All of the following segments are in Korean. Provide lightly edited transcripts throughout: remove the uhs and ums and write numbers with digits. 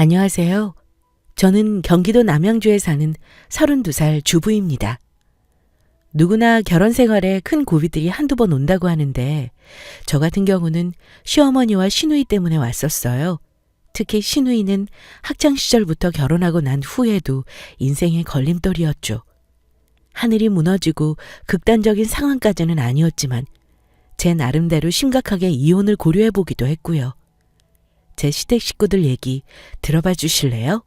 안녕하세요. 저는 경기도 남양주에 사는 32살 주부입니다. 누구나 결혼 생활에 큰 고비들이 한두 번 온다고 하는데 저 같은 경우는 시어머니와 시누이 때문에 왔었어요. 특히 시누이는 학창 시절부터 결혼하고 난 후에도 인생의 걸림돌이었죠. 하늘이 무너지고 극단적인 상황까지는 아니었지만 제 나름대로 심각하게 이혼을 고려해 보기도 했고요. 제 시댁 식구들 얘기 들어봐 주실래요?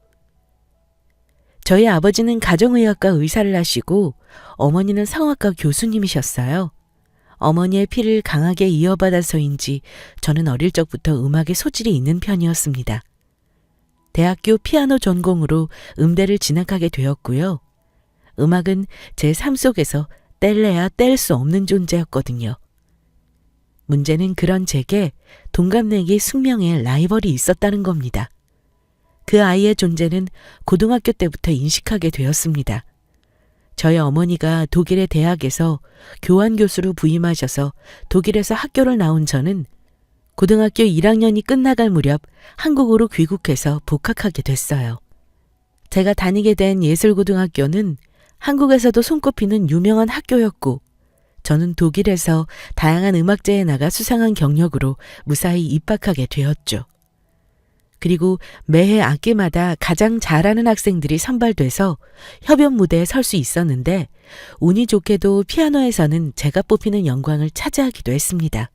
저희 아버지는 가정의학과 의사를 하시고 어머니는 성악과 교수님이셨어요. 어머니의 피를 강하게 이어받아서인지 저는 어릴 적부터 음악에 소질이 있는 편이었습니다. 대학교 피아노 전공으로 음대를 진학하게 되었고요. 음악은 제 삶 속에서 뗄래야 뗄 수 없는 존재였거든요. 문제는 그런 제게 동갑내기 숙명의 라이벌이 있었다는 겁니다. 그 아이의 존재는 고등학교 때부터 인식하게 되었습니다. 저희 어머니가 독일의 대학에서 교환 교수로 부임하셔서 독일에서 학교를 나온 저는 고등학교 1학년이 끝나갈 무렵 한국으로 귀국해서 복학하게 됐어요. 제가 다니게 된 예술고등학교는 한국에서도 손꼽히는 유명한 학교였고 저는 독일에서 다양한 음악제에 나가 수상한 경력으로 무사히 입학하게 되었죠. 그리고 매해 학기마다 가장 잘하는 학생들이 선발돼서 협연 무대에 설 수 있었는데 운이 좋게도 피아노에서는 제가 뽑히는 영광을 차지하기도 했습니다.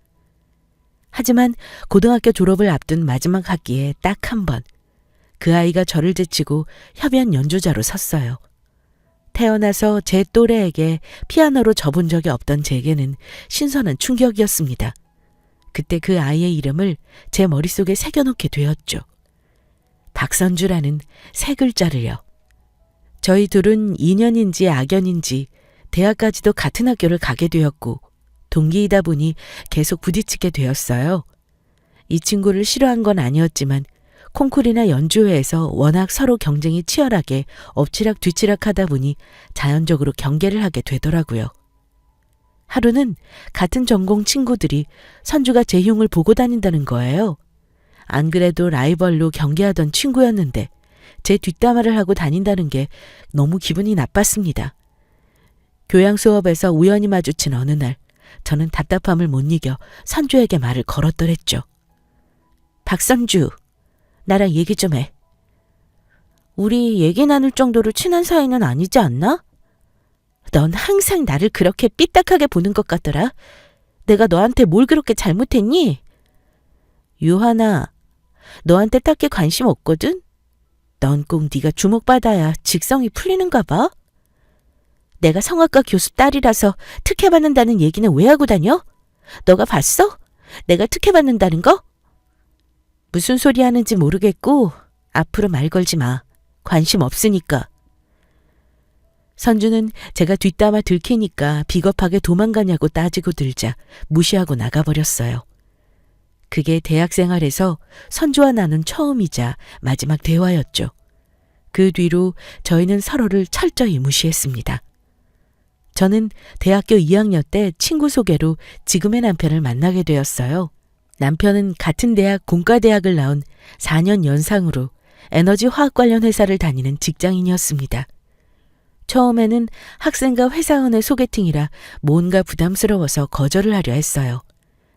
하지만 고등학교 졸업을 앞둔 마지막 학기에 딱 한 번 그 아이가 저를 제치고 협연 연주자로 섰어요. 태어나서 제 또래에게 피아노로 접은 적이 없던 제게는 신선한 충격이었습니다. 그때 그 아이의 이름을 제 머릿속에 새겨놓게 되었죠. 박선주라는 세 글자를요. 저희 둘은 인연인지 악연인지 대학까지도 같은 학교를 가게 되었고 동기이다 보니 계속 부딪히게 되었어요. 이 친구를 싫어한 건 아니었지만 콩쿠르나 연주회에서 워낙 서로 경쟁이 치열하게 엎치락 뒤치락 하다 보니 자연적으로 경계를 하게 되더라고요. 하루는 같은 전공 친구들이 선주가 제 흉을 보고 다닌다는 거예요. 안 그래도 라이벌로 경계하던 친구였는데 제 뒷담화를 하고 다닌다는 게 너무 기분이 나빴습니다. 교양 수업에서 우연히 마주친 어느 날 저는 답답함을 못 이겨 선주에게 말을 걸었더랬죠. 박선주, 나랑 얘기 좀 해. 우리 얘기 나눌 정도로 친한 사이는 아니지 않나? 넌 항상 나를 그렇게 삐딱하게 보는 것 같더라. 내가 너한테 뭘 그렇게 잘못했니? 유하나, 너한테 딱히 관심 없거든? 넌 꼭 네가 주목받아야 직성이 풀리는가 봐. 내가 성악과 교수 딸이라서 특혜받는다는 얘기는 왜 하고 다녀? 너가 봤어? 내가 특혜받는다는 거? 무슨 소리 하는지 모르겠고 앞으로 말 걸지 마. 관심 없으니까. 선주는 제가 뒷담화 들키니까 비겁하게 도망가냐고 따지고 들자 무시하고 나가버렸어요. 그게 대학 생활에서 선주와 나눈 처음이자 마지막 대화였죠. 그 뒤로 저희는 서로를 철저히 무시했습니다. 저는 대학교 2학년 때 친구 소개로 지금의 남편을 만나게 되었어요. 남편은 같은 대학 공과대학을 나온 4년 연상으로 에너지 화학 관련 회사를 다니는 직장인이었습니다. 처음에는 학생과 회사원의 소개팅이라 뭔가 부담스러워서 거절을 하려 했어요.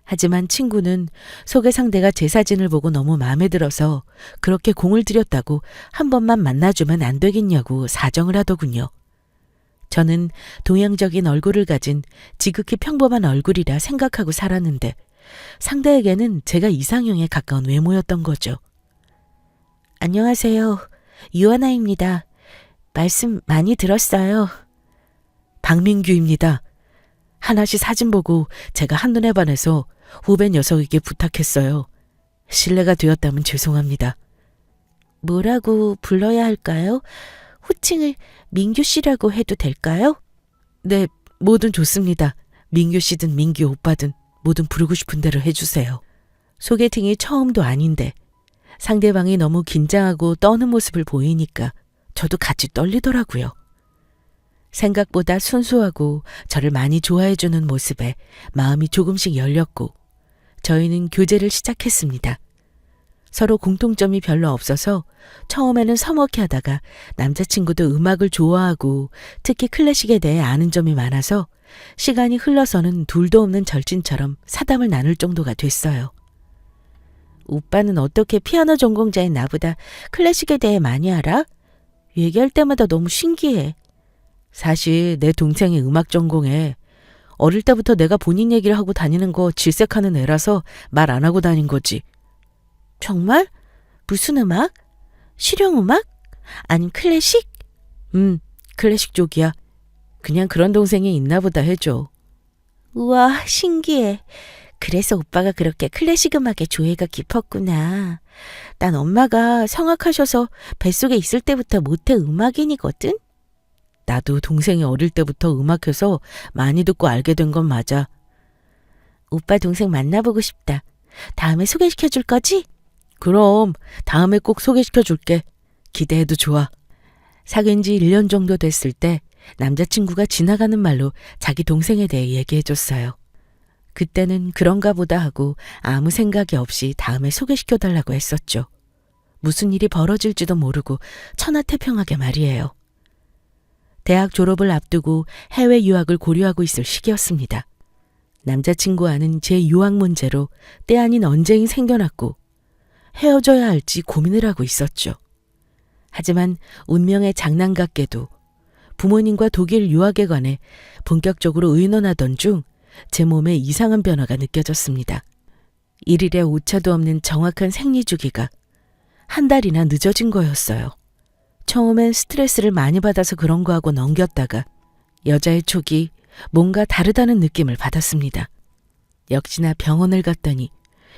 하지만 친구는 소개 상대가 제 사진을 보고 너무 마음에 들어서 그렇게 공을 들였다고 한 번만 만나주면 안 되겠냐고 사정을 하더군요. 저는 동양적인 얼굴을 가진 지극히 평범한 얼굴이라 생각하고 살았는데 상대에게는 제가 이상형에 가까운 외모였던 거죠. 안녕하세요. 유하나입니다. 말씀 많이 들었어요. 박민규입니다. 하나씩 사진 보고 제가 한눈에 반해서 후배 녀석에게 부탁했어요. 실례가 되었다면 죄송합니다. 뭐라고 불러야 할까요? 호칭을 민규 씨라고 해도 될까요? 네, 뭐든 좋습니다. 민규 씨든 민규 오빠든 뭐든 부르고 싶은 대로 해주세요. 소개팅이 처음도 아닌데 상대방이 너무 긴장하고 떠는 모습을 보이니까 저도 같이 떨리더라고요. 생각보다 순수하고 저를 많이 좋아해주는 모습에 마음이 조금씩 열렸고 저희는 교제를 시작했습니다. 서로 공통점이 별로 없어서 처음에는 서먹해 하다가 남자친구도 음악을 좋아하고 특히 클래식에 대해 아는 점이 많아서 시간이 흘러서는 둘도 없는 절친처럼 사담을 나눌 정도가 됐어요. 오빠는 어떻게 피아노 전공자인 나보다 클래식에 대해 많이 알아? 얘기할 때마다 너무 신기해. 사실 내 동생이 음악 전공해. 어릴 때부터 내가 본인 얘기를 하고 다니는 거 질색하는 애라서 말 안 하고 다닌 거지. 정말? 무슨 음악? 실용음악? 아님 클래식? 클래식 쪽이야. 그냥 그런 동생이 있나 보다 해줘. 우와, 신기해. 그래서 오빠가 그렇게 클래식 음악에 조예가 깊었구나. 난 엄마가 성악하셔서 뱃속에 있을 때부터 모태 음악인이거든? 나도 동생이 어릴 때부터 음악해서 많이 듣고 알게 된 건 맞아. 오빠 동생 만나보고 싶다. 다음에 소개시켜 줄 거지? 그럼 다음에 꼭 소개시켜 줄게. 기대해도 좋아. 사귄 지 1년 정도 됐을 때 남자친구가 지나가는 말로 자기 동생에 대해 얘기해 줬어요. 그때는 그런가 보다 하고 아무 생각이 없이 다음에 소개시켜 달라고 했었죠. 무슨 일이 벌어질지도 모르고 천하태평하게 말이에요. 대학 졸업을 앞두고 해외 유학을 고려하고 있을 시기였습니다. 남자친구와는 제 유학 문제로 때 아닌 언쟁이 생겨났고 헤어져야 할지 고민을 하고 있었죠. 하지만 운명의 장난 같게도 부모님과 독일 유학에 관해 본격적으로 의논하던 중 제 몸에 이상한 변화가 느껴졌습니다. 일일에 오차도 없는 정확한 생리 주기가 한 달이나 늦어진 거였어요. 처음엔 스트레스를 많이 받아서 그런 거 하고 넘겼다가 여자의 촉이 뭔가 다르다는 느낌을 받았습니다. 역시나 병원을 갔더니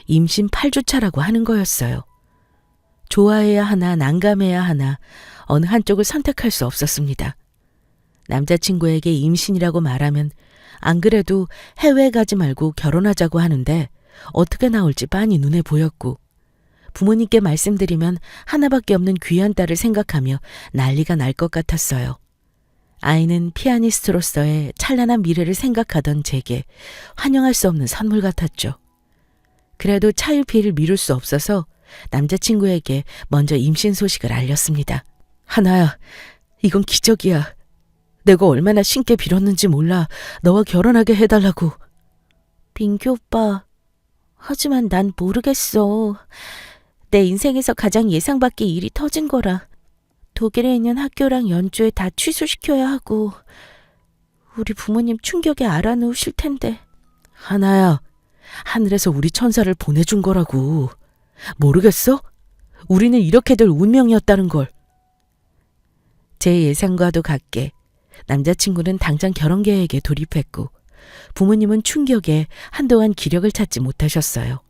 임신 8주차라고 하는 거였어요. 좋아해야 하나 난감해야 하나 어느 한쪽을 선택할 수 없었습니다. 남자친구에게 임신이라고 말하면 안 그래도 해외에 가지 말고 결혼하자고 하는데 어떻게 나올지 빤히 눈에 보였고 부모님께 말씀드리면 하나밖에 없는 귀한 딸을 생각하며 난리가 날 것 같았어요. 아이는 피아니스트로서의 찬란한 미래를 생각하던 제게 환영할 수 없는 선물 같았죠. 그래도 차일피일을 미룰 수 없어서 남자친구에게 먼저 임신 소식을 알렸습니다. 하나야, 이건 기적이야. 내가 얼마나 신께 빌었는지 몰라. 너와 결혼하게 해달라고. 민규 오빠, 하지만 난 모르겠어. 내 인생에서 가장 예상 밖의 일이 터진 거라. 독일에 있는 학교랑 연주회 다 취소시켜야 하고 우리 부모님 충격에 알아놓으실 텐데. 하나야, 하늘에서 우리 천사를 보내준 거라고. 모르겠어? 우리는 이렇게 될 운명이었다는 걸. 제 예상과도 같게 남자친구는 당장 결혼 계획에 돌입했고 부모님은 충격에 한동안 기력을 찾지 못하셨어요.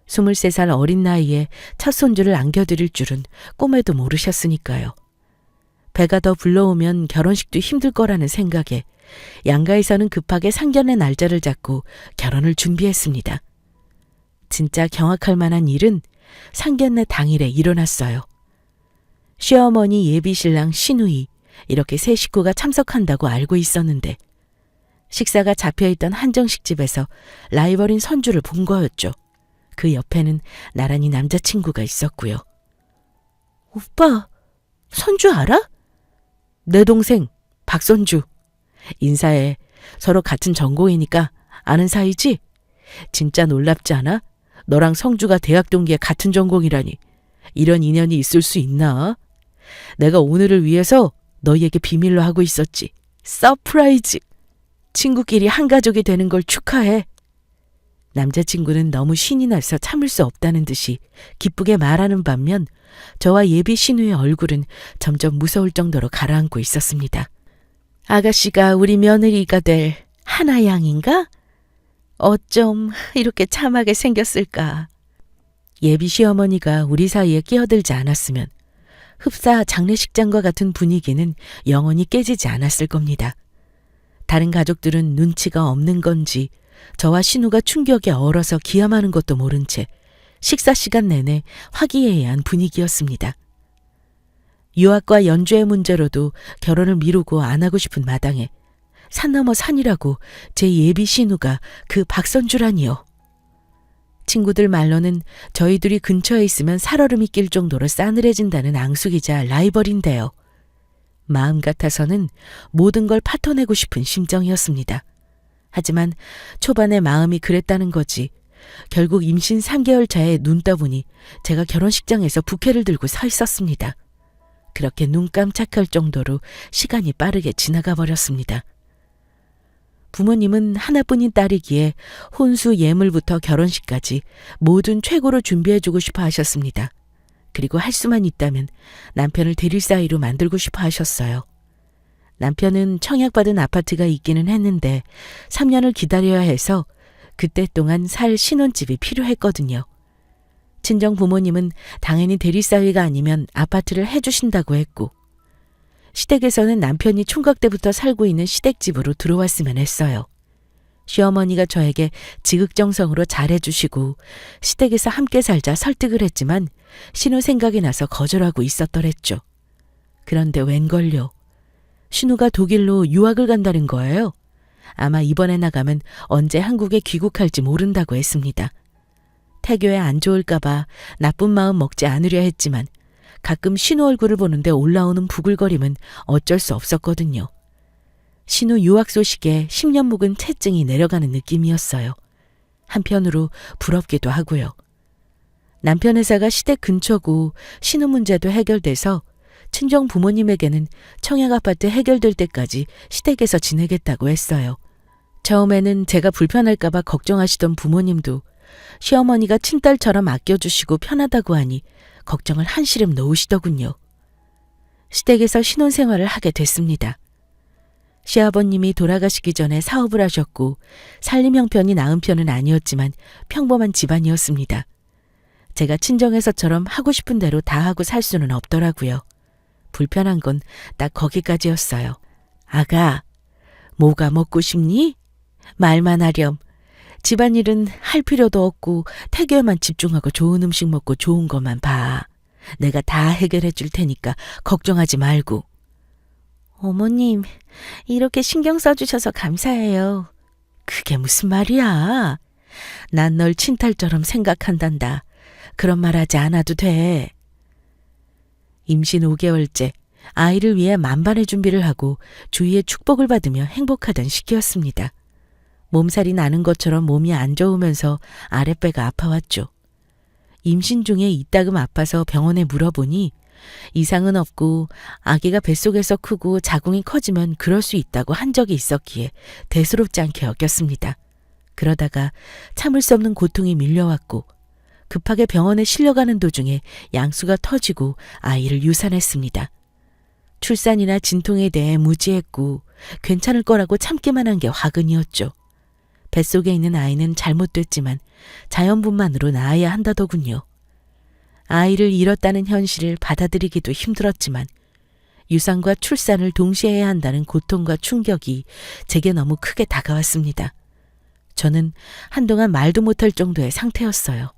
23살 어린 나이에 첫 손주를 안겨드릴 줄은 꿈에도 모르셨으니까요. 배가 더 불러오면 결혼식도 힘들 거라는 생각에 양가에서는 급하게 상견례 날짜를 잡고 결혼을 준비했습니다. 진짜 경악할 만한 일은 상견례 당일에 일어났어요. 시어머니, 예비신랑, 시누이 이렇게 세 식구가 참석한다고 알고 있었는데 식사가 잡혀있던 한정식 집에서 라이벌인 선주를 본 거였죠. 그 옆에는 나란히 남자친구가 있었고요. 오빠, 선주 알아? 내 동생 박선주. 인사해. 서로 같은 전공이니까 아는 사이지? 진짜 놀랍지 않아? 너랑 성주가 대학 동기에 같은 전공이라니. 이런 인연이 있을 수 있나? 내가 오늘을 위해서 너희에게 비밀로 하고 있었지. 서프라이즈. 친구끼리 한 가족이 되는 걸 축하해. 남자친구는 너무 신이 나서 참을 수 없다는 듯이 기쁘게 말하는 반면 저와 예비 신우의 얼굴은 점점 무서울 정도로 가라앉고 있었습니다. 아가씨가 우리 며느리가 될 하나양인가? 어쩜 이렇게 참하게 생겼을까? 예비 시어머니가 우리 사이에 끼어들지 않았으면 흡사 장례식장과 같은 분위기는 영원히 깨지지 않았을 겁니다. 다른 가족들은 눈치가 없는 건지 저와 신우가 충격에 얼어서 기함하는 것도 모른 채 식사 시간 내내 화기애애한 분위기였습니다. 유학과 연주의 문제로도 결혼을 미루고 안 하고 싶은 마당에 산 넘어 산이라고 제 예비 신우가 그 박선주라니요. 친구들 말로는 저희 둘이 근처에 있으면 살얼음이 낄 정도로 싸늘해진다는 앙숙이자 라이벌인데요. 마음 같아서는 모든 걸 파토내고 싶은 심정이었습니다. 하지만 초반에 마음이 그랬다는 거지. 결국 임신 3개월 차에 눈 떠보니 제가 결혼식장에서 부케를 들고 서 있었습니다. 그렇게 눈 깜짝할 정도로 시간이 빠르게 지나가 버렸습니다. 부모님은 하나뿐인 딸이기에 혼수 예물부터 결혼식까지 모든 최고로 준비해주고 싶어 하셨습니다. 그리고 할 수만 있다면 남편을 대릴 사이로 만들고 싶어 하셨어요. 남편은 청약받은 아파트가 있기는 했는데 3년을 기다려야 해서 그때 동안 살 신혼집이 필요했거든요. 친정 부모님은 당연히 대리사위가 아니면 아파트를 해주신다고 했고, 시댁에서는 남편이 총각 때부터 살고 있는 시댁집으로 들어왔으면 했어요. 시어머니가 저에게 지극정성으로 잘해주시고 시댁에서 함께 살자 설득을 했지만 신우 생각이 나서 거절하고 있었더랬죠. 그런데 웬걸요. 신우가 독일로 유학을 간다는 거예요. 아마 이번에 나가면 언제 한국에 귀국할지 모른다고 했습니다. 태교에 안 좋을까봐 나쁜 마음 먹지 않으려 했지만 가끔 신우 얼굴을 보는데 올라오는 부글거림은 어쩔 수 없었거든요. 신우 유학 소식에 10년 묵은 채증이 내려가는 느낌이었어요. 한편으로 부럽기도 하고요. 남편 회사가 시댁 근처고 신우 문제도 해결돼서 친정 부모님에게는 청약아파트 해결될 때까지 시댁에서 지내겠다고 했어요. 처음에는 제가 불편할까봐 걱정하시던 부모님도 시어머니가 친딸처럼 아껴주시고 편하다고 하니 걱정을 한시름 놓으시더군요. 시댁에서 신혼생활을 하게 됐습니다. 시아버님이 돌아가시기 전에 사업을 하셨고 살림 형편이 나은 편은 아니었지만 평범한 집안이었습니다. 제가 친정에서처럼 하고 싶은 대로 다 하고 살 수는 없더라고요. 불편한 건 딱 거기까지였어요. 아가, 뭐가 먹고 싶니? 말만 하렴. 집안일은 할 필요도 없고 태교에만 집중하고 좋은 음식 먹고 좋은 것만 봐. 내가 다 해결해 줄 테니까 걱정하지 말고. 어머님, 이렇게 신경 써주셔서 감사해요. 그게 무슨 말이야. 난 널 친딸처럼 생각한단다. 그런 말 하지 않아도 돼. 임신 5개월째 아이를 위해 만반의 준비를 하고 주위의 축복을 받으며 행복하던 시기였습니다. 몸살이 나는 것처럼 몸이 안 좋으면서 아랫배가 아파왔죠. 임신 중에 이따금 아파서 병원에 물어보니 이상은 없고 아기가 뱃속에서 크고 자궁이 커지면 그럴 수 있다고 한 적이 있었기에 대수롭지 않게 여겼습니다. 그러다가 참을 수 없는 고통이 밀려왔고 급하게 병원에 실려가는 도중에 양수가 터지고 아이를 유산했습니다. 출산이나 진통에 대해 무지했고 괜찮을 거라고 참기만 한 게 화근이었죠. 뱃속에 있는 아이는 잘못됐지만 자연분만으로 낳아야 한다더군요. 아이를 잃었다는 현실을 받아들이기도 힘들었지만 유산과 출산을 동시에 해야 한다는 고통과 충격이 제게 너무 크게 다가왔습니다. 저는 한동안 말도 못할 정도의 상태였어요.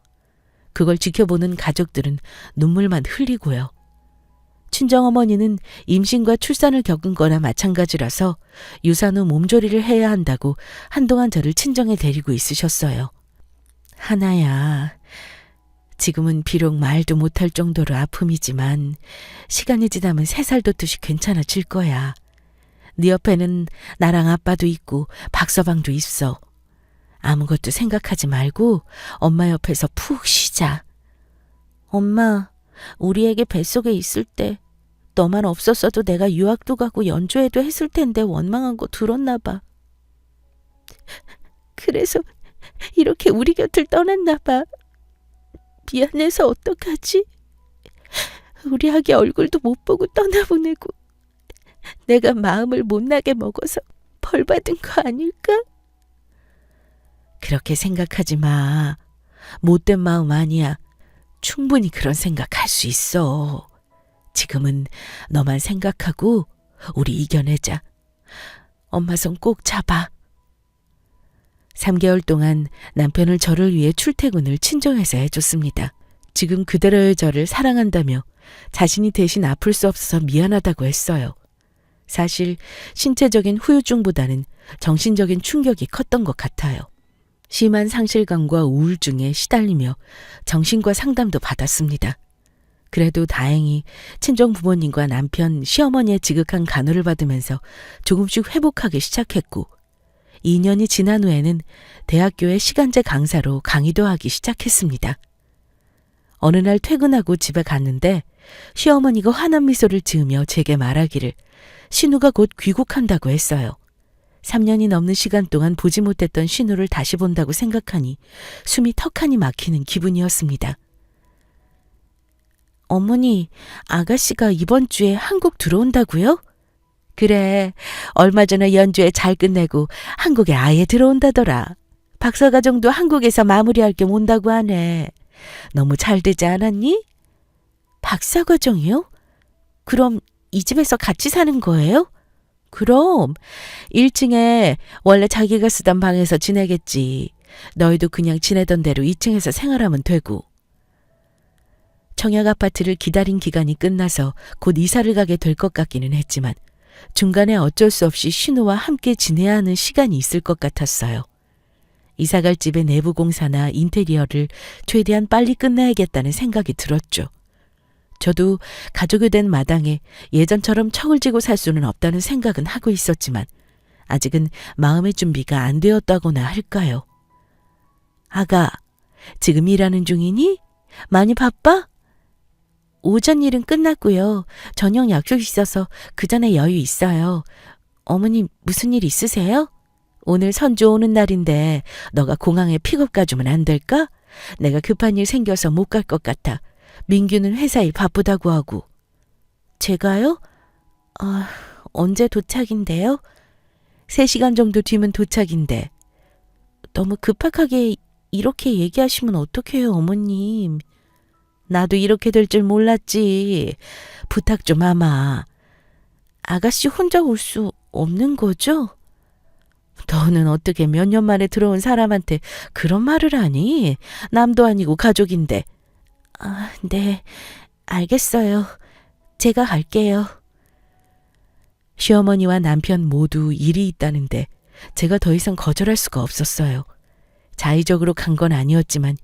그걸 지켜보는 가족들은 눈물만 흘리고요. 친정어머니는 임신과 출산을 겪은 거나 마찬가지라서 유산 후 몸조리를 해야 한다고 한동안 저를 친정에 데리고 있으셨어요. 하나야, 지금은 비록 말도 못할 정도로 아픔이지만 시간이 지나면 3살 돋듯이 괜찮아질 거야. 네 옆에는 나랑 아빠도 있고 박서방도 있어. 아무것도 생각하지 말고 엄마 옆에서 푹 쉬자. 엄마, 우리에게 뱃속에 있을 때 너만 없었어도 내가 유학도 가고 연주회도 했을 텐데 원망한 거 들었나 봐. 그래서 이렇게 우리 곁을 떠났나 봐. 미안해서 어떡하지? 우리 아기 얼굴도 못 보고 떠나보내고 내가 마음을 못나게 먹어서 벌 받은 거 아닐까? 그렇게 생각하지 마. 못된 마음 아니야. 충분히 그런 생각할 수 있어. 지금은 너만 생각하고 우리 이겨내자. 엄마 손 꼭 잡아. 3개월 동안 남편을 저를 위해 출퇴근을 친정에서 해줬습니다. 지금 그대로의 저를 사랑한다며 자신이 대신 아플 수 없어서 미안하다고 했어요. 사실 신체적인 후유증보다는 정신적인 충격이 컸던 것 같아요. 심한 상실감과 우울증에 시달리며 정신과 상담도 받았습니다. 그래도 다행히 친정 부모님과 남편, 시어머니의 지극한 간호를 받으면서 조금씩 회복하기 시작했고 2년이 지난 후에는 대학교의 시간제 강사로 강의도 하기 시작했습니다. 어느 날 퇴근하고 집에 갔는데 시어머니가 환한 미소를 지으며 제게 말하기를 신우가 곧 귀국한다고 했어요. 3년이 넘는 시간 동안 보지 못했던 신우를 다시 본다고 생각하니 숨이 턱하니 막히는 기분이었습니다. 어머니, 아가씨가 이번 주에 한국 들어온다고요? 그래, 얼마 전에 연주회 잘 끝내고 한국에 아예 들어온다더라. 박사과정도 한국에서 마무리할 겸 온다고 하네. 너무 잘 되지 않았니? 박사과정이요? 그럼 이 집에서 같이 사는 거예요? 그럼 1층에 원래 자기가 쓰던 방에서 지내겠지. 너희도 그냥 지내던 대로 2층에서 생활하면 되고. 청약 아파트를 기다린 기간이 끝나서 곧 이사를 가게 될 것 같기는 했지만 중간에 어쩔 수 없이 신우와 함께 지내야 하는 시간이 있을 것 같았어요. 이사갈 집의 내부 공사나 인테리어를 최대한 빨리 끝내야겠다는 생각이 들었죠. 저도 가족이 된 마당에 예전처럼 척을 지고 살 수는 없다는 생각은 하고 있었지만 아직은 마음의 준비가 안 되었다고나 할까요. 아가, 지금 일하는 중이니? 많이 바빠? 오전 일은 끝났고요. 저녁 약속 있어서 그 전에 여유 있어요. 어머니 무슨 일 있으세요? 오늘 선주 오는 날인데 너가 공항에 픽업 가주면 안 될까? 내가 급한 일 생겨서 못 갈 것 같아. 민규는 회사 일 바쁘다고 하고. 제가요? 언제 도착인데요? 3시간 정도 뒤면 도착인데. 너무 급하게 이렇게 얘기하시면 어떡해요, 어머님. 나도 이렇게 될 줄 몰랐지. 부탁 좀 하마. 아가씨 혼자 올 수 없는 거죠? 너는 어떻게 몇 년 만에 들어온 사람한테 그런 말을 하니? 남도 아니고 가족인데. 네, 알겠어요. 제가 갈게요. 시어머니와 남편 모두 일이 있다는데 제가 더 이상 거절할 수가 없었어요. 자의적으로 간 건 아니었지만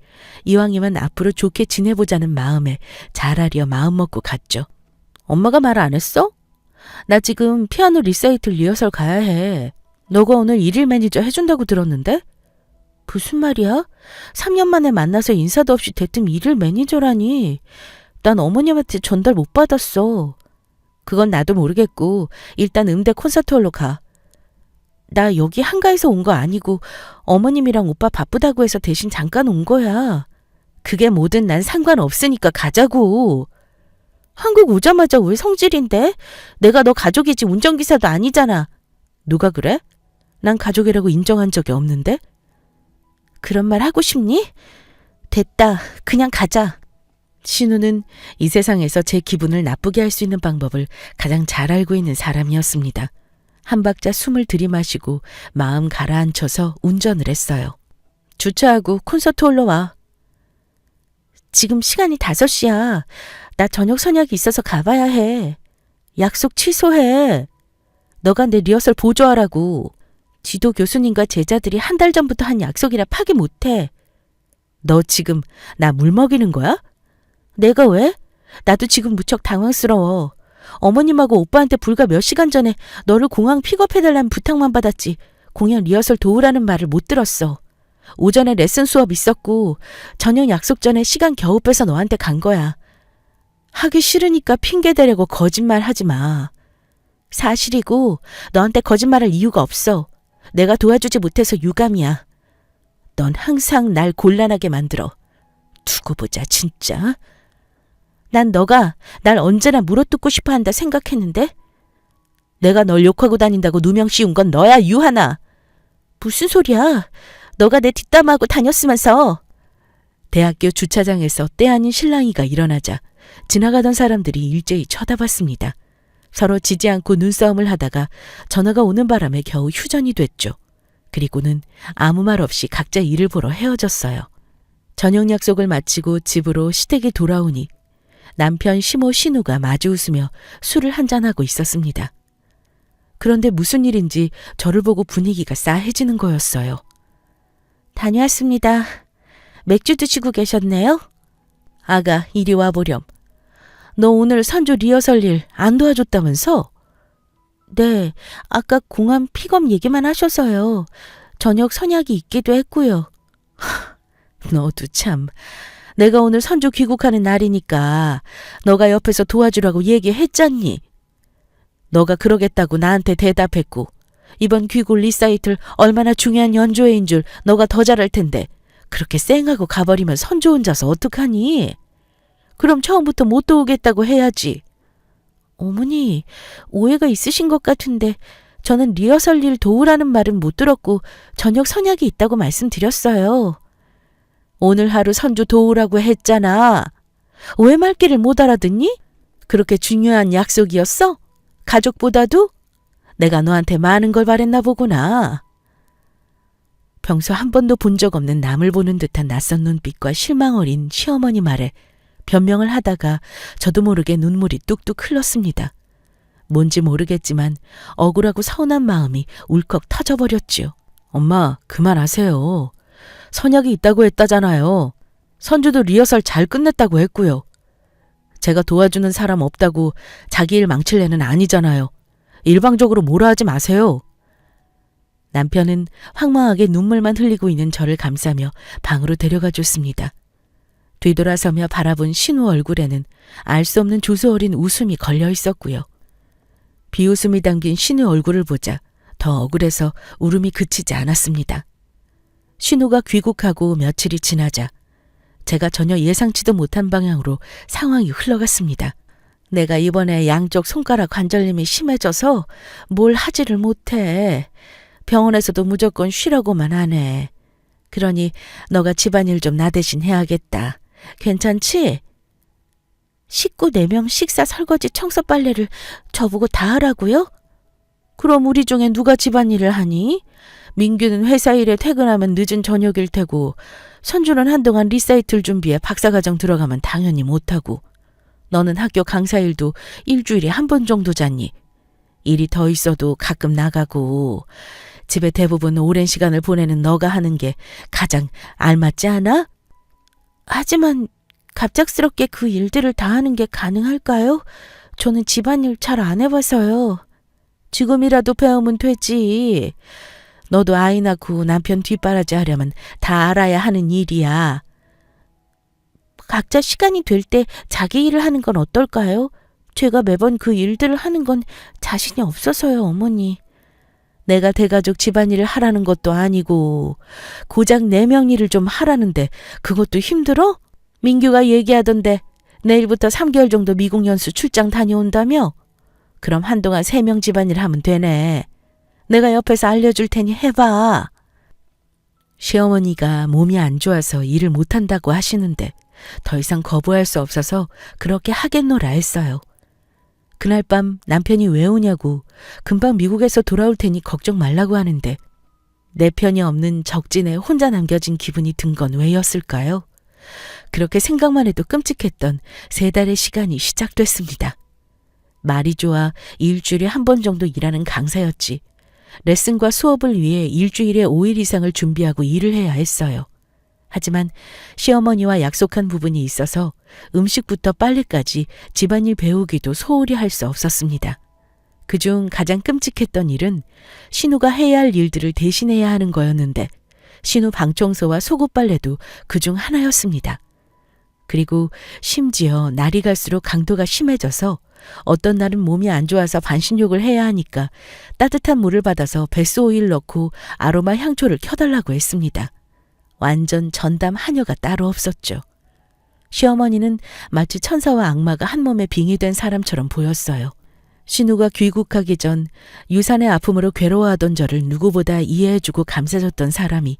이왕이면 앞으로 좋게 지내보자는 마음에 잘하려 마음먹고 갔죠. 엄마가 말 안 했어? 나 지금 피아노 리사이틀 리허설 가야 해. 너가 오늘 일일 매니저 해준다고 들었는데? 무슨 말이야? 3년 만에 만나서 인사도 없이 대뜸 일일 매니저라니. 난 어머님한테 전달 못 받았어. 그건 나도 모르겠고 일단 음대 콘서트홀로 가. 나 여기 한가해서 온 거 아니고 어머님이랑 오빠 바쁘다고 해서 대신 잠깐 온 거야. 그게 뭐든 난 상관없으니까 가자고. 한국 오자마자 왜 성질인데? 내가 너 가족이지 운전기사도 아니잖아. 누가 그래? 난 가족이라고 인정한 적이 없는데? 그런 말 하고 싶니? 됐다. 그냥 가자. 신우는 이 세상에서 제 기분을 나쁘게 할 수 있는 방법을 가장 잘 알고 있는 사람이었습니다. 한 박자 숨을 들이마시고 마음 가라앉혀서 운전을 했어요. 주차하고 콘서트 올라와. 지금 시간이 5시야. 나 저녁 선약이 있어서 가봐야 해. 약속 취소해. 너가 내 리허설 보조하라고. 지도 교수님과 제자들이 한 달 전부터 한 약속이라 파기 못해. 너 지금 나 물먹이는 거야? 내가 왜? 나도 지금 무척 당황스러워. 어머님하고 오빠한테 불과 몇 시간 전에 너를 공항 픽업해달라는 부탁만 받았지 공연 리허설 도우라는 말을 못 들었어. 오전에 레슨 수업 있었고 저녁 약속 전에 시간 겨우 빼서 너한테 간 거야. 하기 싫으니까 핑계 대려고 거짓말 하지 마. 사실이고 너한테 거짓말할 이유가 없어. 내가 도와주지 못해서 유감이야. 넌 항상 날 곤란하게 만들어. 두고 보자 진짜. 난 너가 날 언제나 물어뜯고 싶어 한다 생각했는데? 내가 널 욕하고 다닌다고 누명 씌운 건 너야, 유하나. 무슨 소리야. 너가 내 뒷담화하고 다녔으면서. 대학교 주차장에서 때 아닌 실랑이가 일어나자 지나가던 사람들이 일제히 쳐다봤습니다. 서로 지지 않고 눈싸움을 하다가 전화가 오는 바람에 겨우 휴전이 됐죠. 그리고는 아무 말 없이 각자 일을 보러 헤어졌어요. 저녁 약속을 마치고 집으로 시댁에 돌아오니 남편 시모 신우가 마주 웃으며 술을 한잔하고 있었습니다. 그런데 무슨 일인지 저를 보고 분위기가 싸해지는 거였어요. 다녀왔습니다. 맥주 드시고 계셨네요? 아가, 이리 와보렴. 너 오늘 선조 리허설 일 안 도와줬다면서? 네, 아까 공항 픽업 얘기만 하셔서요. 저녁 선약이 있기도 했고요. 너도 참. 내가 오늘 선조 귀국하는 날이니까 너가 옆에서 도와주라고 얘기했잖니. 너가 그러겠다고 나한테 대답했고 이번 귀국 리사이틀 얼마나 중요한 연주회인 줄 너가 더 잘할 텐데 그렇게 쌩하고 가버리면 선조 혼자서 어떡하니? 그럼 처음부터 못 도우겠다고 해야지. 어머니, 오해가 있으신 것 같은데 저는 리허설 일 도우라는 말은 못 들었고 저녁 선약이 있다고 말씀드렸어요. 오늘 하루 선조 도우라고 했잖아. 왜 말귀를 못 알아듣니? 그렇게 중요한 약속이었어? 가족보다도? 내가 너한테 많은 걸 바랬나 보구나. 평소 한 번도 본 적 없는 남을 보는 듯한 낯선 눈빛과 실망 어린 시어머니 말에 변명을 하다가 저도 모르게 눈물이 뚝뚝 흘렀습니다. 뭔지 모르겠지만 억울하고 서운한 마음이 울컥 터져버렸지요. 엄마, 그만하세요. 선약이 있다고 했다잖아요. 선주도 리허설 잘 끝냈다고 했고요. 제가 도와주는 사람 없다고 자기 일 망칠 애는 아니잖아요. 일방적으로 뭐라 하지 마세요. 남편은 황망하게 눈물만 흘리고 있는 저를 감싸며 방으로 데려가 줬습니다. 뒤돌아서며 바라본 신우 얼굴에는 알 수 없는 조소어린 웃음이 걸려 있었고요. 비웃음이 담긴 신우 얼굴을 보자 더 억울해서 울음이 그치지 않았습니다. 신우가 귀국하고 며칠이 지나자 제가 전혀 예상치도 못한 방향으로 상황이 흘러갔습니다. 내가 이번에 양쪽 손가락 관절염이 심해져서 뭘 하지를 못해. 병원에서도 무조건 쉬라고만 하네. 그러니 너가 집안일 좀 나 대신 해야겠다. 괜찮지? 식구 4명 식사 설거지 청소 빨래를 저보고 다 하라고요? 그럼 우리 중에 누가 집안일을 하니? 민규는 회사 일에 퇴근하면 늦은 저녁일 테고 선주는 한동안 리사이틀 준비에 박사과정 들어가면 당연히 못하고 너는 학교 강사 일도 일주일에 한 번 정도 잤니? 일이 더 있어도 가끔 나가고 집에 대부분 오랜 시간을 보내는 너가 하는 게 가장 알맞지 않아? 하지만 갑작스럽게 그 일들을 다 하는 게 가능할까요? 저는 집안일 잘 안 해봐서요. 지금이라도 배우면 되지. 너도 아이 낳고 남편 뒷바라지 하려면 다 알아야 하는 일이야. 각자 시간이 될 때 자기 일을 하는 건 어떨까요? 제가 매번 그 일들을 하는 건 자신이 없어서요, 어머니. 내가 대가족 집안일을 하라는 것도 아니고 고작 4명 일을 좀 하라는데 그것도 힘들어? 민규가 얘기하던데 내일부터 3개월 정도 미국 연수 출장 다녀온다며? 그럼 한동안 3명 집안일 하면 되네. 내가 옆에서 알려줄 테니 해봐. 시어머니가 몸이 안 좋아서 일을 못한다고 하시는데 더 이상 거부할 수 없어서 그렇게 하겠노라 했어요. 그날 밤 남편이 왜 오냐고 금방 미국에서 돌아올 테니 걱정 말라고 하는데 내 편이 없는 적진에 혼자 남겨진 기분이 든 건 왜였을까요? 그렇게 생각만 해도 끔찍했던 3달의 시간이 시작됐습니다. 말이 좋아 일주일에 한 번 정도 일하는 강사였지. 레슨과 수업을 위해 일주일에 5일 이상을 준비하고 일을 해야 했어요. 하지만 시어머니와 약속한 부분이 있어서 음식부터 빨래까지 집안일 배우기도 소홀히 할 수 없었습니다. 그중 가장 끔찍했던 일은 신우가 해야 할 일들을 대신해야 하는 거였는데 신우 방청소와 속옷 빨래도 그중 하나였습니다. 그리고 심지어 날이 갈수록 강도가 심해져서 어떤 날은 몸이 안 좋아서 반신욕을 해야 하니까 따뜻한 물을 받아서 베스 오일 넣고 아로마 향초를 켜달라고 했습니다. 완전 전담 하녀가 따로 없었죠. 시어머니는 마치 천사와 악마가 한 몸에 빙의된 사람처럼 보였어요. 신우가 귀국하기 전 유산의 아픔으로 괴로워하던 저를 누구보다 이해해주고 감싸줬던 사람이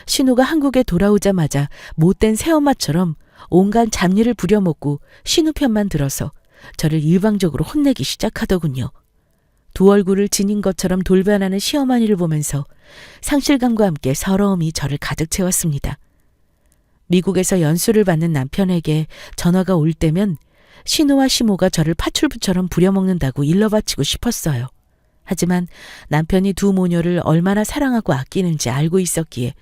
신우가 한국에 돌아오자마자 못된 새엄마처럼 온갖 잡일을 부려먹고 신우 편만 들어서 저를 일방적으로 혼내기 시작하더군요. 두 얼굴을 지닌 것처럼 돌변하는 시어머니를 보면서 상실감과 함께 서러움이 저를 가득 채웠습니다. 미국에서 연수를 받는 남편에게 전화가 올 때면 신우와 시모가 저를 파출부처럼 부려먹는다고 일러바치고 싶었어요. 하지만 남편이 두 모녀를 얼마나 사랑하고 아끼는지 알고 있었기에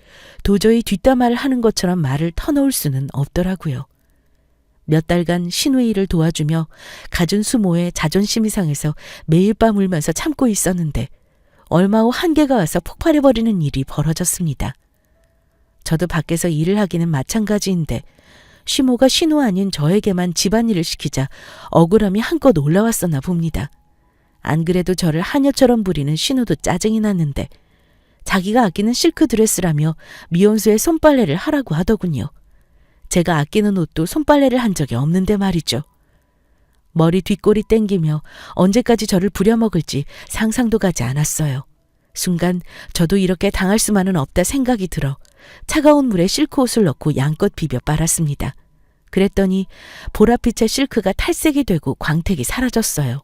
도저히 뒷담화를 하는 것처럼 말을 터놓을 수는 없더라고요. 몇 달간 시누이를 도와주며 갖은 수모에 자존심이 상해서 매일 밤 울면서 참고 있었는데 얼마 후 한계가 와서 폭발해버리는 일이 벌어졌습니다. 저도 밖에서 일을 하기는 마찬가지인데 시모가 시누 아닌 저에게만 집안일을 시키자 억울함이 한껏 올라왔었나 봅니다. 안 그래도 저를 하녀처럼 부리는 시누도 짜증이 났는데 자기가 아끼는 실크 드레스라며 미온수에 손빨래를 하라고 하더군요. 제가 아끼는 옷도 손빨래를 한 적이 없는데 말이죠. 머리 뒷골이 땡기며 언제까지 저를 부려먹을지 상상도 가지 않았어요. 순간 저도 이렇게 당할 수만은 없다 생각이 들어 차가운 물에 실크 옷을 넣고 양껏 비벼 빨았습니다. 그랬더니 보랏빛의 실크가 탈색이 되고 광택이 사라졌어요.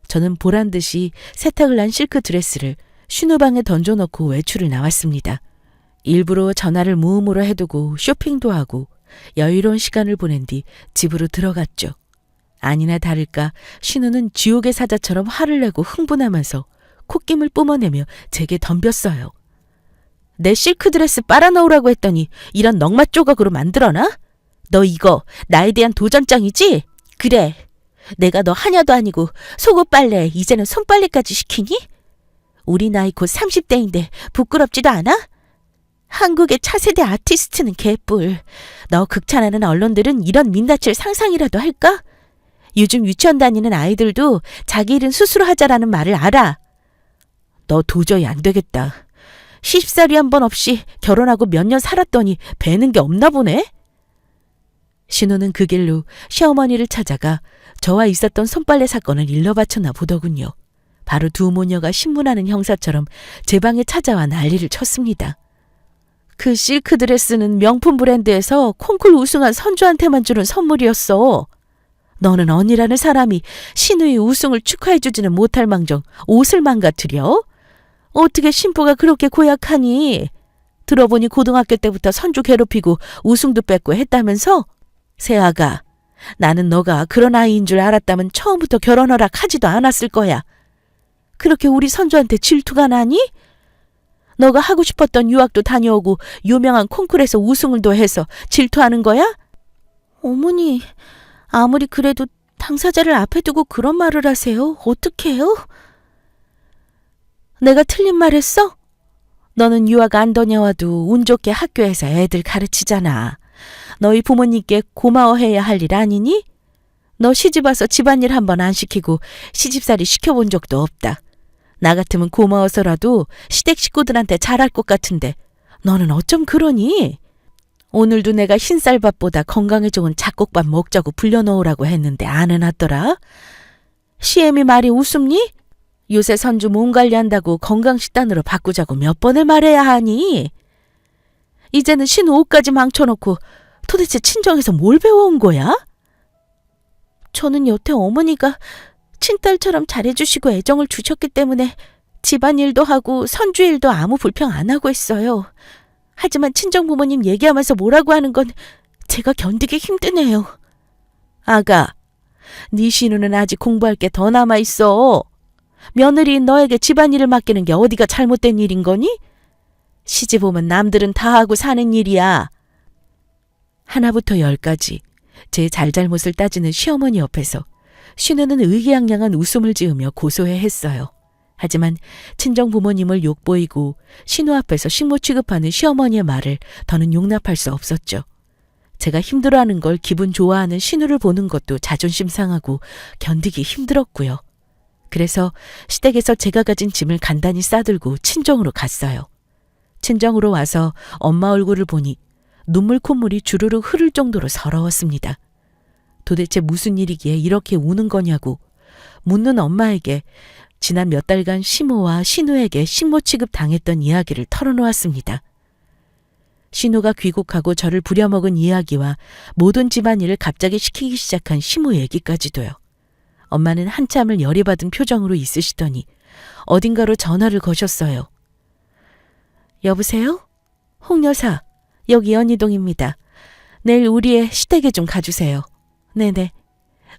저는 보란 듯이 세탁을 한 실크 드레스를 쉬누방에 던져놓고 외출을 나왔습니다. 일부러 전화를 무음으로 해두고 쇼핑도 하고 여유로운 시간을 보낸 뒤 집으로 들어갔죠. 아니나 다를까 쉬누는 지옥의 사자처럼 화를 내고 흥분하면서 콧김을 뿜어내며 제게 덤볐어요. 내 실크 드레스 빨아넣으라고 했더니 이런 넝맛 조각으로 만들어놔? 너 이거 나에 대한 도전장이지? 그래. 내가 너 하냐도 아니고 속옷 빨래 이제는 손빨래까지 시키니? 우리 나이 곧 30대인데 부끄럽지도 않아? 한국의 차세대 아티스트는 개뿔. 너 극찬하는 언론들은 이런 민낯을 상상이라도 할까? 요즘 유치원 다니는 아이들도 자기 일은 스스로 하자라는 말을 알아. 너 도저히 안 되겠다. 시집살이 한 번 없이 결혼하고 몇 년 살았더니 배는 게 없나 보네? 신우는 그 길로 시어머니를 찾아가 저와 있었던 손빨래 사건을 일러바쳤나 보더군요. 바로 두 모녀가 신문하는 형사처럼 제 방에 찾아와 난리를 쳤습니다. 그 실크 드레스는 명품 브랜드에서 콩쿨 우승한 선주한테만 주는 선물이었어. 너는 언니라는 사람이 신우의 우승을 축하해주지는 못할 망정 옷을 망가뜨려? 어떻게 신부가 그렇게 고약하니? 들어보니 고등학교 때부터 선주 괴롭히고 우승도 뺏고 했다면서? 세아가, 나는 너가 그런 아이인 줄 알았다면 처음부터 결혼 허락하지도 않았을 거야. 그렇게 우리 선주한테 질투가 나니? 너가 하고 싶었던 유학도 다녀오고 유명한 콩쿨에서 우승을도 해서 질투하는 거야? 어머니, 아무리 그래도 당사자를 앞에 두고 그런 말을 하세요. 어떡해요? 내가 틀린 말 했어? 너는 유학 안 다녀와도 운 좋게 학교에서 애들 가르치잖아. 너희 부모님께 고마워해야 할 일 아니니? 너 시집와서 집안일 한 번 안 시키고 시집살이 시켜본 적도 없다. 나 같으면 고마워서라도 시댁 식구들한테 잘할 것 같은데 너는 어쩜 그러니? 오늘도 내가 흰쌀밥보다 건강에 좋은 잡곡밥 먹자고 불려놓으라고 했는데 안 해놨더라. 시애미 말이 웃음니? 요새 선주 몸 관리한다고 건강식단으로 바꾸자고 몇 번을 말해야 하니? 이제는 신우 옷까지 망쳐놓고 도대체 친정에서 뭘 배워온 거야? 저는 여태 어머니가 친딸처럼 잘해주시고 애정을 주셨기 때문에 집안일도 하고 선주일도 아무 불평 안 하고 있어요. 하지만 친정부모님 얘기하면서 뭐라고 하는 건 제가 견디기 힘드네요. 아가, 네 신우는 아직 공부할 게 더 남아있어. 며느리인 너에게 집안일을 맡기는 게 어디가 잘못된 일인 거니? 시집 오면 남들은 다 하고 사는 일이야. 하나부터 10까지 제 잘잘못을 따지는 시어머니 옆에서 신우는 의기양양한 웃음을 지으며 고소해 했어요. 하지만 친정 부모님을 욕보이고 신우 앞에서 식모 취급하는 시어머니의 말을 더는 용납할 수 없었죠. 제가 힘들어하는 걸 기분 좋아하는 신우를 보는 것도 자존심 상하고 견디기 힘들었고요. 그래서 시댁에서 제가 가진 짐을 간단히 싸들고 친정으로 갔어요. 친정으로 와서 엄마 얼굴을 보니 눈물 콧물이 주르륵 흐를 정도로 서러웠습니다. 도대체 무슨 일이기에 이렇게 우는 거냐고 묻는 엄마에게 지난 몇 달간 시모와 신우에게 식모 취급 당했던 이야기를 털어놓았습니다. 신우가 귀국하고 저를 부려먹은 이야기와 모든 집안일을 갑자기 시키기 시작한 시모 얘기까지도요. 엄마는 한참을 열이 받은 표정으로 있으시더니 어딘가로 전화를 거셨어요. 여보세요? 홍 여사, 여기 연희동입니다. 내일 우리의 시댁에 좀 가주세요. 네네,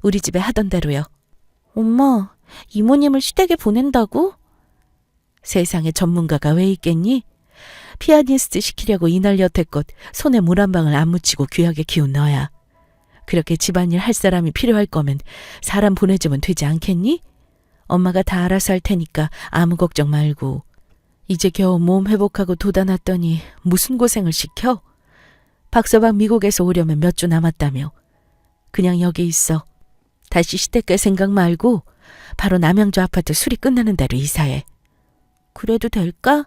우리 집에 하던 대로요. 엄마, 이모님을 시댁에 보낸다고? 세상에 전문가가 왜 있겠니? 피아니스트 시키려고 이날 여태껏 손에 물 한 방울 안 묻히고 귀하게 키운 너야. 그렇게 집안일 할 사람이 필요할 거면 사람 보내주면 되지 않겠니? 엄마가 다 알아서 할 테니까 아무 걱정 말고. 이제 겨우 몸 회복하고 돋아났더니 무슨 고생을 시켜? 박서방 미국에서 오려면 몇 주 남았다며. 그냥 여기 있어. 다시 시댁 갈 생각 말고 바로 남양주 아파트 수리 끝나는 대로 이사해. 그래도 될까?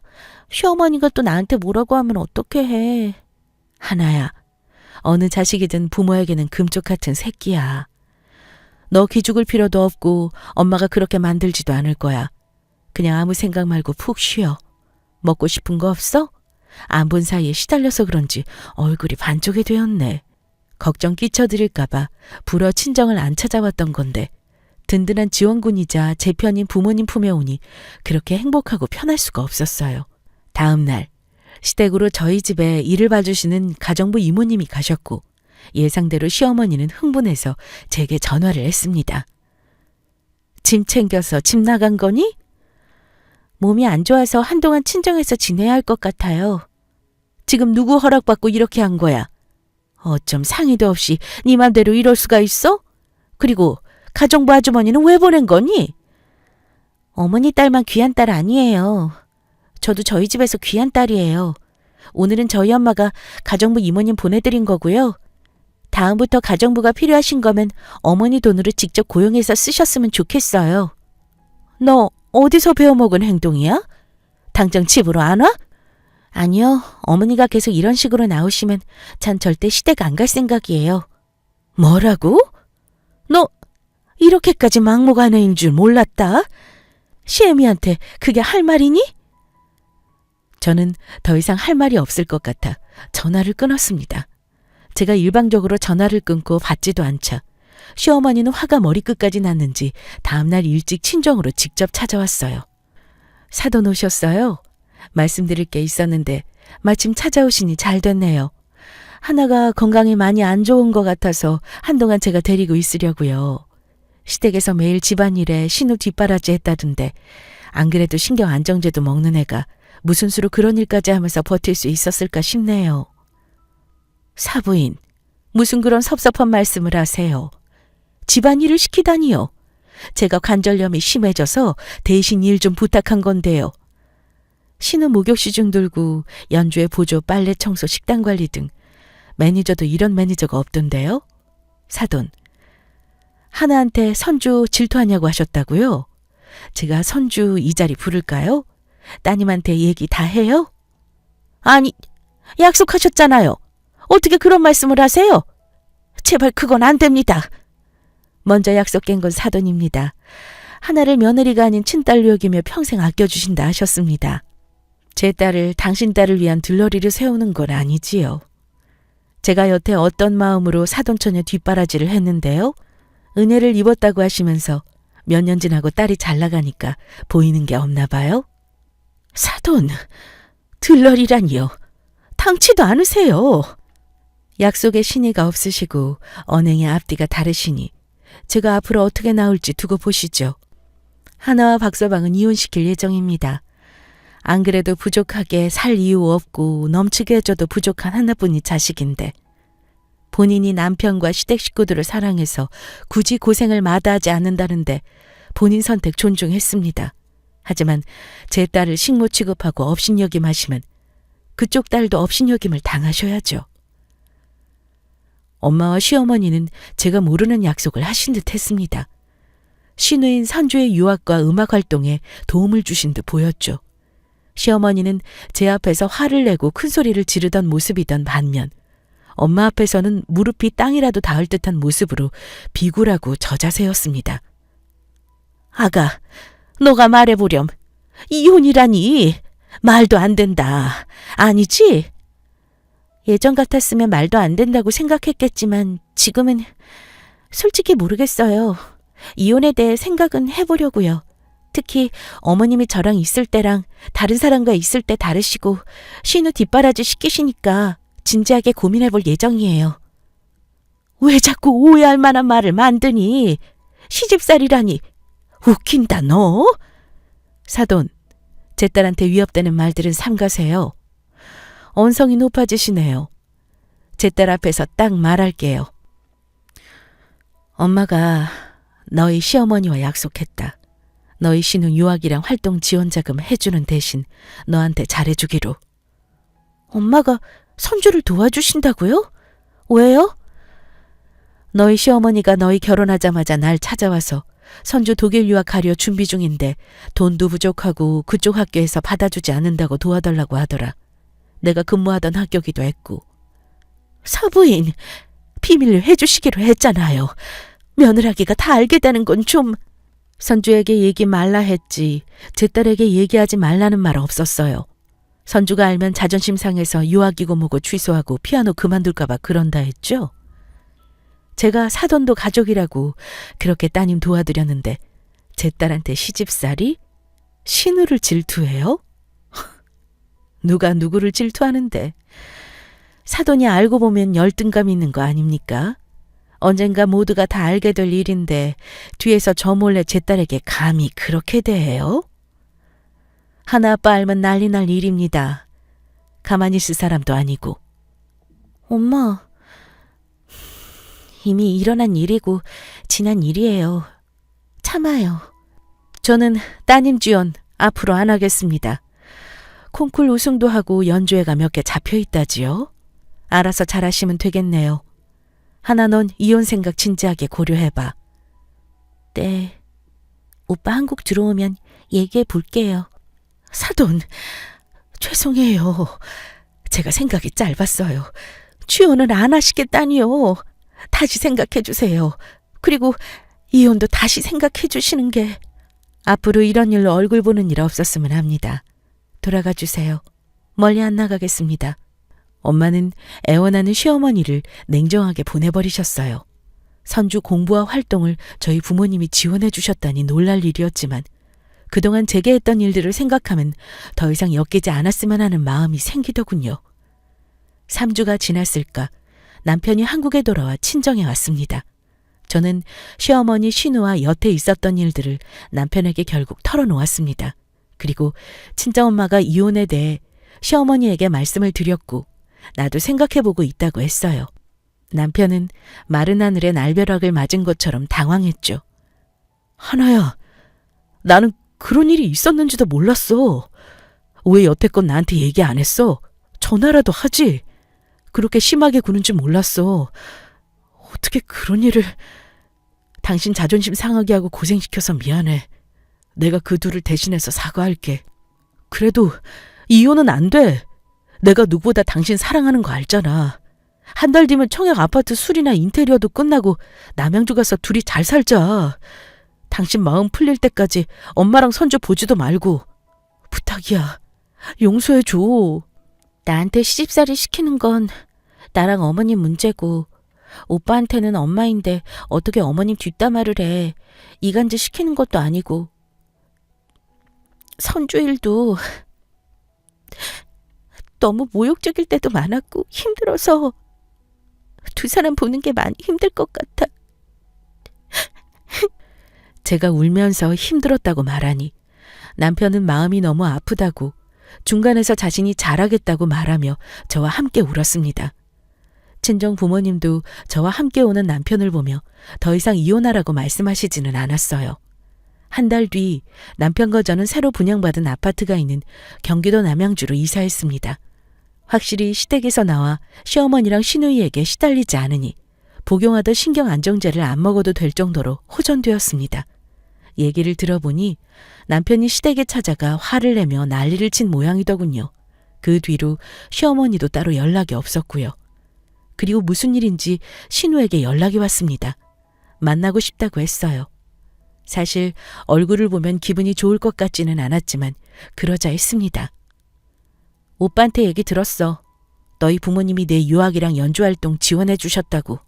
시어머니가 또 나한테 뭐라고 하면 어떻게 해. 하나야, 어느 자식이든 부모에게는 금쪽 같은 새끼야. 너 기죽을 필요도 없고 엄마가 그렇게 만들지도 않을 거야. 그냥 아무 생각 말고 푹 쉬어. 먹고 싶은 거 없어? 안 본 사이에 시달려서 그런지 얼굴이 반쪽이 되었네. 걱정 끼쳐드릴까봐 불어 친정을 안 찾아왔던 건데 든든한 지원군이자 제 편인 부모님 품에 오니 그렇게 행복하고 편할 수가 없었어요. 다음 날 시댁으로 저희 집에 일을 봐주시는 가정부 이모님이 가셨고 예상대로 시어머니는 흥분해서 제게 전화를 했습니다. 짐 챙겨서 집 나간 거니? 몸이 안 좋아서 한동안 친정에서 지내야 할 것 같아요. 지금 누구 허락받고 이렇게 한 거야? 어쩜 상의도 없이 네 맘대로 이럴 수가 있어? 그리고 가정부 아주머니는 왜 보낸 거니? 어머니 딸만 귀한 딸 아니에요. 저도 저희 집에서 귀한 딸이에요. 오늘은 저희 엄마가 가정부 이모님 보내드린 거고요. 다음부터 가정부가 필요하신 거면 어머니 돈으로 직접 고용해서 쓰셨으면 좋겠어요. 너 어디서 배워먹은 행동이야? 당장 집으로 안 와? 아니요. 어머니가 계속 이런 식으로 나오시면 전 절대 시댁 안 갈 생각이에요. 뭐라고? 너 이렇게까지 막무가내인 줄 몰랐다. 시애미한테 그게 할 말이니? 저는 더 이상 할 말이 없을 것 같아 전화를 끊었습니다. 제가 일방적으로 전화를 끊고 받지도 않자 시어머니는 화가 머리끝까지 났는지 다음날 일찍 친정으로 직접 찾아왔어요. 사돈 오셨어요? 말씀드릴 게 있었는데 마침 찾아오시니 잘 됐네요. 하나가 건강이 많이 안 좋은 것 같아서 한동안 제가 데리고 있으려고요. 시댁에서 매일 집안일에 신우 뒷바라지 했다던데 안 그래도 신경 안정제도 먹는 애가 무슨 수로 그런 일까지 하면서 버틸 수 있었을까 싶네요. 사부인, 무슨 그런 섭섭한 말씀을 하세요. 집안일을 시키다니요. 제가 관절염이 심해져서 대신 일 좀 부탁한 건데요. 신우 목욕시중 들고 연주회 보조 빨래 청소 식당 관리 등 매니저도 이런 매니저가 없던데요. 사돈, 하나한테 선주 질투하냐고 하셨다고요? 제가 선주 이 자리 부를까요? 따님한테 얘기 다 해요? 아니, 약속하셨잖아요. 어떻게 그런 말씀을 하세요? 제발 그건 안 됩니다. 먼저 약속 깬 건 사돈입니다. 하나를 며느리가 아닌 친딸로 여기며 평생 아껴주신다 하셨습니다. 제 딸을 당신 딸을 위한 들러리를 세우는 건 아니지요. 제가 여태 어떤 마음으로 사돈처녀 뒷바라지를 했는데요. 은혜를 입었다고 하시면서 몇 년 지나고 딸이 잘 나가니까 보이는 게 없나 봐요. 사돈, 들러리라니요. 당치도 않으세요. 약속에 신의가 없으시고 언행의 앞뒤가 다르시니 제가 앞으로 어떻게 나올지 두고 보시죠. 하나와 박서방은 이혼시킬 예정입니다. 안 그래도 부족하게 살 이유 없고 넘치게 해줘도 부족한 하나뿐인 자식인데 본인이 남편과 시댁 식구들을 사랑해서 굳이 고생을 마다하지 않는다는데 본인 선택 존중했습니다. 하지만 제 딸을 식모 취급하고 업신여김하시면 그쪽 딸도 업신여김을 당하셔야죠. 엄마와 시어머니는 제가 모르는 약속을 하신 듯 했습니다. 신우인 선주의 유학과 음악 활동에 도움을 주신 듯 보였죠. 시어머니는 제 앞에서 화를 내고 큰 소리를 지르던 모습이던 반면 엄마 앞에서는 무릎이 땅이라도 닿을 듯한 모습으로 비굴하고 저자세였습니다. 아가, 너가 말해보렴. 이혼이라니. 말도 안 된다. 아니지? 예전 같았으면 말도 안 된다고 생각했겠지만 지금은 솔직히 모르겠어요. 이혼에 대해 생각은 해보려고요. 특히 어머님이 저랑 있을 때랑 다른 사람과 있을 때 다르시고 신우 뒷바라지 시키시니까 진지하게 고민해볼 예정이에요. 왜 자꾸 오해할 만한 말을 만드니? 시집살이라니. 웃긴다 너. 사돈, 제 딸한테 위협되는 말들은 삼가세요. 언성이 높아지시네요. 제 딸 앞에서 딱 말할게요. 엄마가 너희 시어머니와 약속했다. 너희 신우 유학이랑 활동 지원 자금 해주는 대신 너한테 잘해주기로. 엄마가 선주를 도와주신다고요? 왜요? 너희 시어머니가 너희 결혼하자마자 날 찾아와서 선주 독일 유학 가려 준비 중인데 돈도 부족하고 그쪽 학교에서 받아주지 않는다고 도와달라고 하더라. 내가 근무하던 학교기도 했고. 사부인, 비밀로 해주시기로 했잖아요. 며느라기가 다 알겠다는 건 좀... 선주에게 얘기 말라 했지 제 딸에게 얘기하지 말라는 말 없었어요. 선주가 알면 자존심 상해서 유학이고 뭐고 취소하고 피아노 그만둘까 봐 그런다 했죠. 제가 사돈도 가족이라고 그렇게 따님 도와드렸는데 제 딸한테 시집살이? 신우를 질투해요? 누가 누구를 질투하는데. 사돈이 알고 보면 열등감 있는 거 아닙니까? 언젠가 모두가 다 알게 될 일인데 뒤에서 저 몰래 제 딸에게 감히 그렇게 대해요? 하나아빠 알면 난리 날 일입니다. 가만히 있을 사람도 아니고. 엄마, 이미 일어난 일이고 지난 일이에요. 참아요. 저는 따님 지원 앞으로 안 하겠습니다. 콩쿨 우승도 하고 연주회가 몇 개 잡혀 있다지요. 알아서 잘하시면 되겠네요. 하나 넌 이혼 생각 진지하게 고려해봐. 네. 오빠 한국 들어오면 얘기해 볼게요. 사돈, 죄송해요. 제가 생각이 짧았어요. 취혼은 안 하시겠다니요. 다시 생각해 주세요. 그리고 이혼도 다시 생각해 주시는 게. 앞으로 이런 일로 얼굴 보는 일 없었으면 합니다. 돌아가 주세요. 멀리 안 나가겠습니다. 엄마는 애원하는 시어머니를 냉정하게 보내버리셨어요. 선주 공부와 활동을 저희 부모님이 지원해 주셨다니 놀랄 일이었지만 그동안 제게 했던 일들을 생각하면 더 이상 엮이지 않았으면 하는 마음이 생기더군요. 3주가 지났을까 남편이 한국에 돌아와 친정에 왔습니다. 저는 시어머니 신우와 여태 있었던 일들을 남편에게 결국 털어놓았습니다. 그리고 친정엄마가 이혼에 대해 시어머니에게 말씀을 드렸고 나도 생각해보고 있다고 했어요. 남편은 마른 하늘에 날벼락을 맞은 것처럼 당황했죠. 하나야, 나는 그런 일이 있었는지도 몰랐어. 왜 여태껏 나한테 얘기 안 했어? 전화라도 하지. 그렇게 심하게 구는 줄 몰랐어. 어떻게 그런 일을... 당신 자존심 상하게 하고 고생시켜서 미안해. 내가 그 둘을 대신해서 사과할게. 그래도 이혼은 안 돼. 내가 누구보다 당신 사랑하는 거 알잖아. 한 달 뒤면 청약 아파트 수리나 인테리어도 끝나고 남양주 가서 둘이 잘 살자. 당신 마음 풀릴 때까지 엄마랑 선주 보지도 말고. 부탁이야. 용서해줘. 나한테 시집살이 시키는 건 나랑 어머님 문제고 오빠한테는 엄마인데 어떻게 어머님 뒷담화를 해. 이간질 시키는 것도 아니고. 선주 일도 너무 모욕적일 때도 많았고 힘들어서 두 사람 보는 게 많이 힘들 것 같아. 제가 울면서 힘들었다고 말하니 남편은 마음이 너무 아프다고 중간에서 자신이 잘하겠다고 말하며 저와 함께 울었습니다. 친정 부모님도 저와 함께 오는 남편을 보며 더 이상 이혼하라고 말씀하시지는 않았어요. 한 달 뒤 남편과 저는 새로 분양받은 아파트가 있는 경기도 남양주로 이사했습니다. 확실히 시댁에서 나와 시어머니랑 시누이에게 시달리지 않으니 복용하던 신경안정제를 안 먹어도 될 정도로 호전되었습니다. 얘기를 들어보니 남편이 시댁에 찾아가 화를 내며 난리를 친 모양이더군요. 그 뒤로 시어머니도 따로 연락이 없었고요. 그리고 무슨 일인지 신우에게 연락이 왔습니다. 만나고 싶다고 했어요. 사실 얼굴을 보면 기분이 좋을 것 같지는 않았지만 그러자 했습니다. 오빠한테 얘기 들었어. 너희 부모님이 내 유학이랑 연주활동 지원해 주셨다고.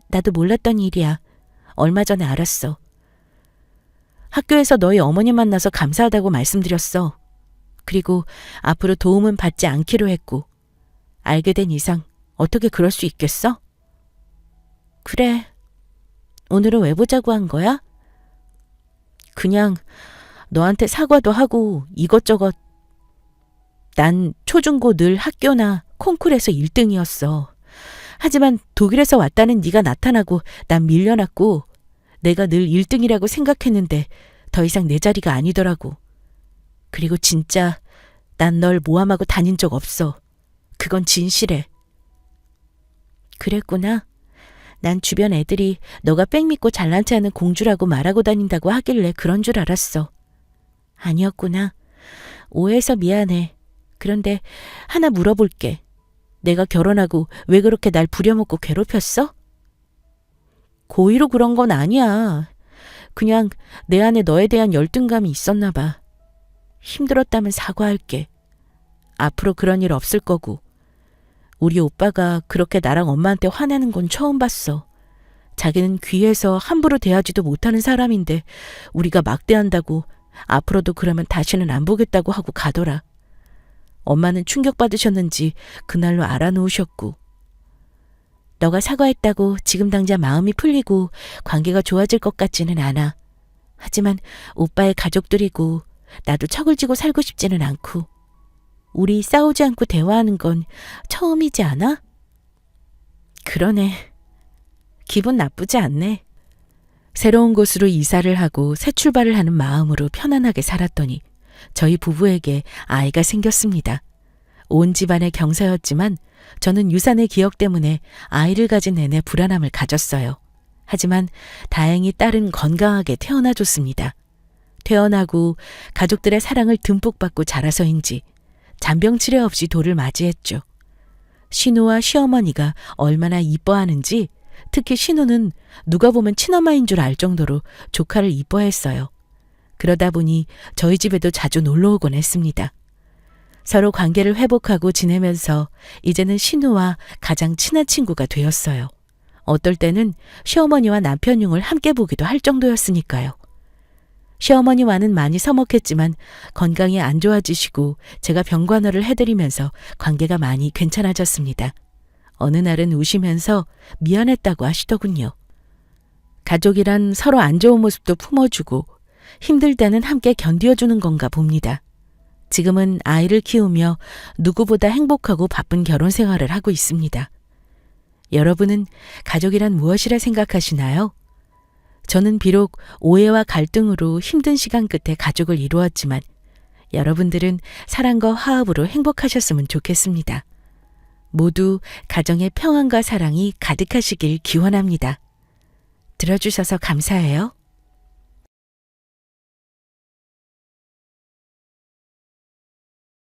나도 몰랐던 일이야. 얼마 전에 알았어. 학교에서 너희 어머니 만나서 감사하다고 말씀드렸어. 그리고 앞으로 도움은 받지 않기로 했고. 알게 된 이상 어떻게 그럴 수 있겠어? 그래. 오늘은 왜 보자고 한 거야? 그냥 너한테 사과도 하고 이것저것. 난 초중고 늘 학교나 콩쿨에서 1등이었어. 하지만 독일에서 왔다는 네가 나타나고 난 밀려났고 내가 늘 1등이라고 생각했는데 더 이상 내 자리가 아니더라고. 그리고 진짜 난 널 모함하고 다닌 적 없어. 그건 진실해. 그랬구나. 난 주변 애들이 너가 백 믿고 잘난 체하는 공주라고 말하고 다닌다고 하길래 그런 줄 알았어. 아니었구나. 오해해서 미안해. 그런데 하나 물어볼게. 내가 결혼하고 왜 그렇게 날 부려먹고 괴롭혔어? 고의로 그런 건 아니야. 그냥 내 안에 너에 대한 열등감이 있었나 봐. 힘들었다면 사과할게. 앞으로 그런 일 없을 거고. 우리 오빠가 그렇게 나랑 엄마한테 화내는 건 처음 봤어. 자기는 귀해서 함부로 대하지도 못하는 사람인데 우리가 막대한다고 앞으로도 그러면 다시는 안 보겠다고 하고 가더라. 엄마는 충격받으셨는지 그날로 알아놓으셨고. 너가 사과했다고 지금 당장 마음이 풀리고 관계가 좋아질 것 같지는 않아. 하지만 오빠의 가족들이고 나도 척을 지고 살고 싶지는 않고. 우리 싸우지 않고 대화하는 건 처음이지 않아? 그러네. 기분 나쁘지 않네. 새로운 곳으로 이사를 하고 새 출발을 하는 마음으로 편안하게 살았더니 저희 부부에게 아이가 생겼습니다. 온 집안의 경사였지만 저는 유산의 기억 때문에 아이를 가진 내내 불안함을 가졌어요. 하지만 다행히 딸은 건강하게 태어나줬습니다. 태어나고 가족들의 사랑을 듬뿍 받고 자라서인지 잔병 치레 없이 돌을 맞이했죠. 신우와 시어머니가 얼마나 이뻐하는지 특히 신우는 누가 보면 친엄마인 줄 알 정도로 조카를 이뻐했어요. 그러다 보니 저희 집에도 자주 놀러 오곤 했습니다. 서로 관계를 회복하고 지내면서 이제는 신우와 가장 친한 친구가 되었어요. 어떨 때는 시어머니와 남편 흉을 함께 보기도 할 정도였으니까요. 시어머니와는 많이 서먹했지만 건강이 안 좋아지시고 제가 병간호를 해드리면서 관계가 많이 괜찮아졌습니다. 어느 날은 우시면서 미안했다고 하시더군요. 가족이란 서로 안 좋은 모습도 품어주고 힘들 때는 함께 견뎌주는 건가 봅니다. 지금은 아이를 키우며 누구보다 행복하고 바쁜 결혼 생활을 하고 있습니다. 여러분은 가족이란 무엇이라 생각하시나요? 저는 비록 오해와 갈등으로 힘든 시간 끝에 가족을 이루었지만 여러분들은 사랑과 화합으로 행복하셨으면 좋겠습니다. 모두 가정의 평안과 사랑이 가득하시길 기원합니다. 들어주셔서 감사해요.